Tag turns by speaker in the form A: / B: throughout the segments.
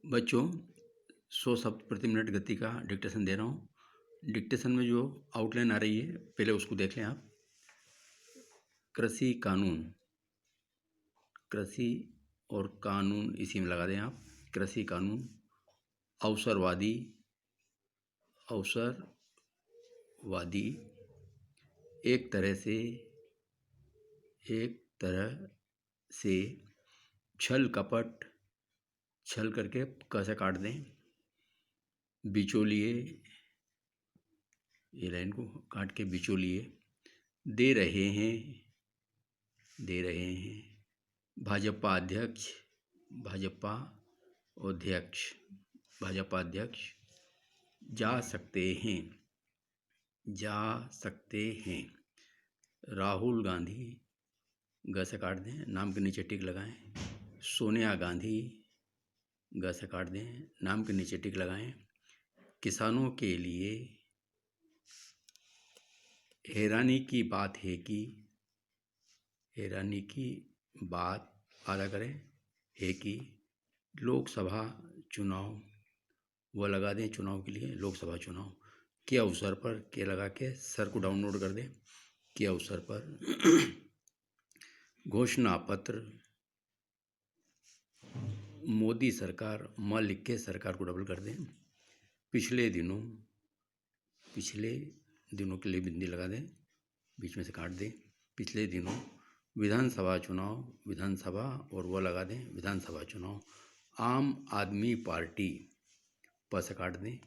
A: बच्चों 100 शब्द प्रति मिनट गति का डिक्टेशन दे रहा हूँ। डिक्टेशन में जो आउटलाइन आ रही है पहले उसको देख लें आप। कृषि कानून, कृषि और कानून इसी में लगा दें आप। कृषि कानून, अवसरवादी, अवसरवादी एक तरह से छल कपट, छल करके कैसे काट दें। बिचौलिए, ये लाइन को काट के बिचौलिए दे रहे हैं। भाजपा अध्यक्ष, भाजपा अध्यक्ष जा सकते हैं। राहुल गांधी, ग से काट दें, नाम के नीचे टिक लगाएं। सोनिया गांधी, ग से काट दें, नाम के नीचे टिक लगाएं। किसानों के लिए हैरानी की बात है कि, हैरानी की बात आधा करें है कि लोकसभा चुनाव, वो लगा दें चुनाव के लिए, लोकसभा चुनाव के अवसर पर के लगा के सर को डाउनलोड कर दें। के अवसर पर घोषणा पत्र, मोदी सरकार, म लिख के सरकार को डबल कर दें। पिछले दिनों के लिए बिंदी लगा दें, बीच में से काट दें। पिछले दिनों विधानसभा चुनाव, विधानसभा और वो लगा दें विधानसभा चुनाव। आम आदमी पार्टी, प से काट दें।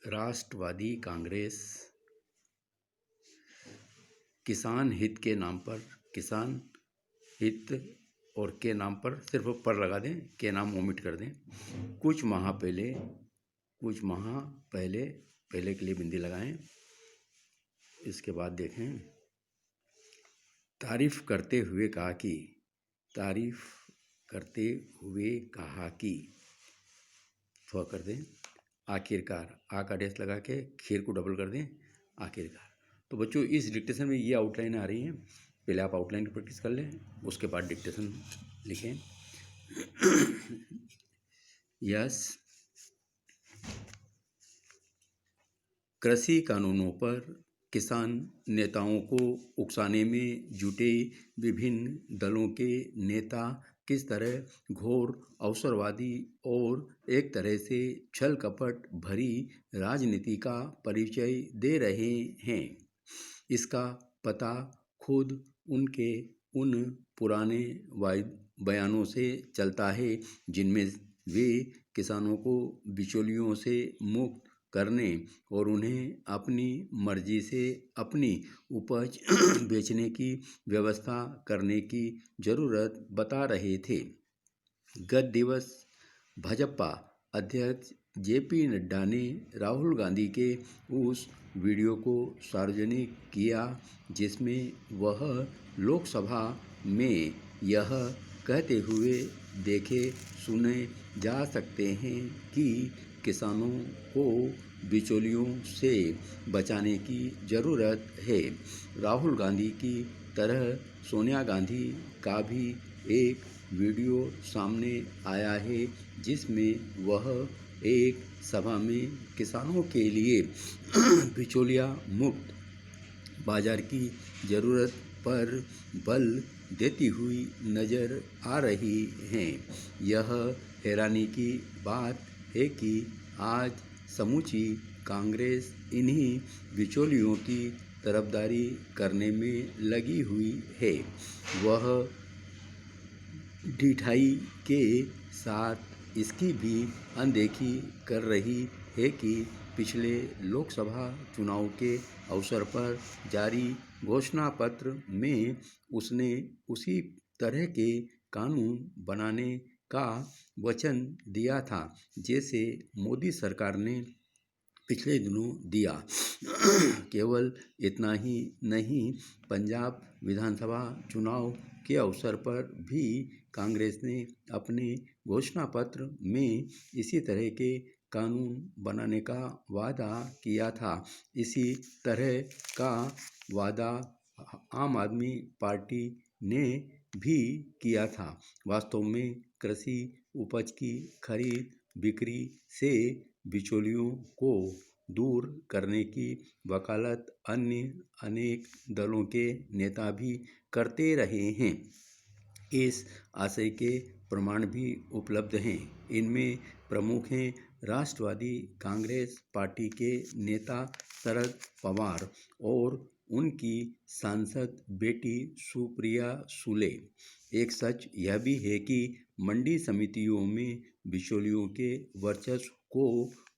A: राष्ट्रवादी कांग्रेस, किसान हित के नाम पर, किसान हित और के नाम पर सिर्फ पर लगा दें, के नाम ओमिट कर दें। कुछ माह पहले के लिए बिंदी लगाएं। इसके बाद देखें, तारीफ करते हुए कहा कि थोड़ा कर दें। आखिरकार, आ का डेस लगा के खीर को डबल कर दें, आखिरकार। तो बच्चों इस डिक्टेशन में ये आउटलाइन आ रही है। पहले आप आउटलाइन की प्रैक्टिस कर लें, उसके बाद डिक्टेशन लिखें। यस, कृषि कानूनों पर किसान नेताओं को उकसाने में जुटे विभिन्न दलों के नेता किस तरह घोर अवसरवादी और एक तरह से छल कपट भरी राजनीति का परिचय दे रहे हैं, इसका पता खुद उनके उन पुराने बयानों से चलता है जिनमें वे किसानों को बिचौलियों से मुक्त करने और उन्हें अपनी मर्जी से अपनी उपज बेचने की व्यवस्था करने की जरूरत बता रहे थे। गत दिवस भाजपा अध्यक्ष जेपी नड्डा ने राहुल गांधी के उस वीडियो को सार्वजनिक किया जिसमें वह लोकसभा में यह कहते हुए देखे सुने जा सकते हैं कि किसानों को बिचौलियों से बचाने की ज़रूरत है। राहुल गांधी की तरह सोनिया गांधी का भी एक वीडियो सामने आया है जिसमें वह एक सभा में किसानों के लिए बिचौलिया मुक्त बाजार की ज़रूरत पर बल देती हुई नज़र आ रही हैं। यह हैरानी की बात है कि आज समूची कांग्रेस इन्हीं बिचौलियों की तरफदारी करने में लगी हुई है। वह ढिठाई के साथ इसकी भी अनदेखी कर रही है कि पिछले लोकसभा चुनाव के अवसर पर जारी घोषणा पत्र में उसने उसी तरह के कानून बनाने का वचन दिया था जैसे मोदी सरकार ने पिछले दिनों दिया। केवल इतना ही नहीं, पंजाब विधानसभा चुनाव के अवसर पर भी कांग्रेस ने अपने घोषणा पत्र में इसी तरह के कानून बनाने का वादा किया था। इसी तरह का वादा आम आदमी पार्टी ने भी किया था। वास्तव में कृषि उपज की खरीद बिक्री से बिचौलियों को दूर करने की वकालत अन्य अनेक दलों के नेता भी करते रहे हैं। इस आशय के प्रमाण भी उपलब्ध हैं। इनमें प्रमुख हैं राष्ट्रवादी कांग्रेस पार्टी के नेता शरद पवार और उनकी सांसद बेटी सुप्रिया सुले। एक सच यह भी है कि मंडी समितियों में बिचौलियों के वर्चस्व को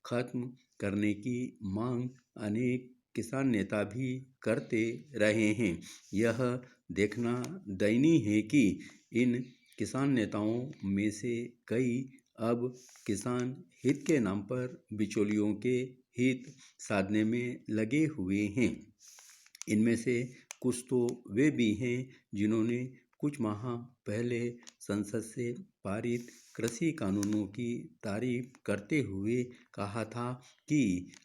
A: खत्म करने की मांग अनेक किसान नेता भी करते रहे हैं। यह देखना दयनीय है कि इन किसान नेताओं में से कई अब किसान हित के नाम पर बिचौलियों के हित साधने में लगे हुए हैं। इनमें से कुछ तो वे भी हैं जिन्होंने कुछ माह पहले संसद से पारित कृषि कानूनों की तारीफ करते हुए कहा था कि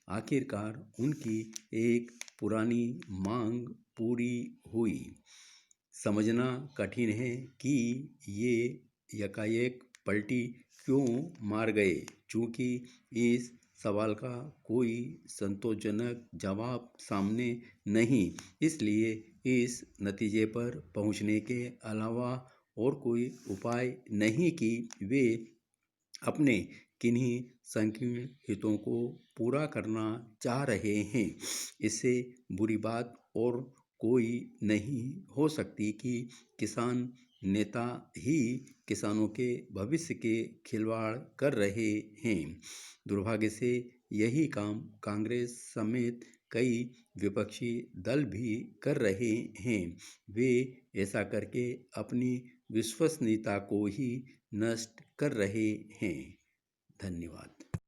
A: आखिरकार उनकी एक पुरानी मांग पूरी हुई। समझना कठिन है कि ये यकायक पलटी क्यों मार गए। चूँकि इस सवाल का कोई संतोषजनक जवाब सामने नहीं, इसलिए इस नतीजे पर पहुंचने के अलावा और कोई उपाय नहीं कि वे अपने किन्हीं संकीर्ण हितों को पूरा करना चाह रहे हैं। इससे बुरी बात और कोई नहीं हो सकती कि किसान नेता ही किसानों के भविष्य के खिलवाड़ कर रहे हैं। दुर्भाग्य से यही काम कांग्रेस समेत कई विपक्षी दल भी कर रहे हैं। वे ऐसा करके अपनी विश्वसनीयता को ही नष्ट कर रहे हैं। धन्यवाद।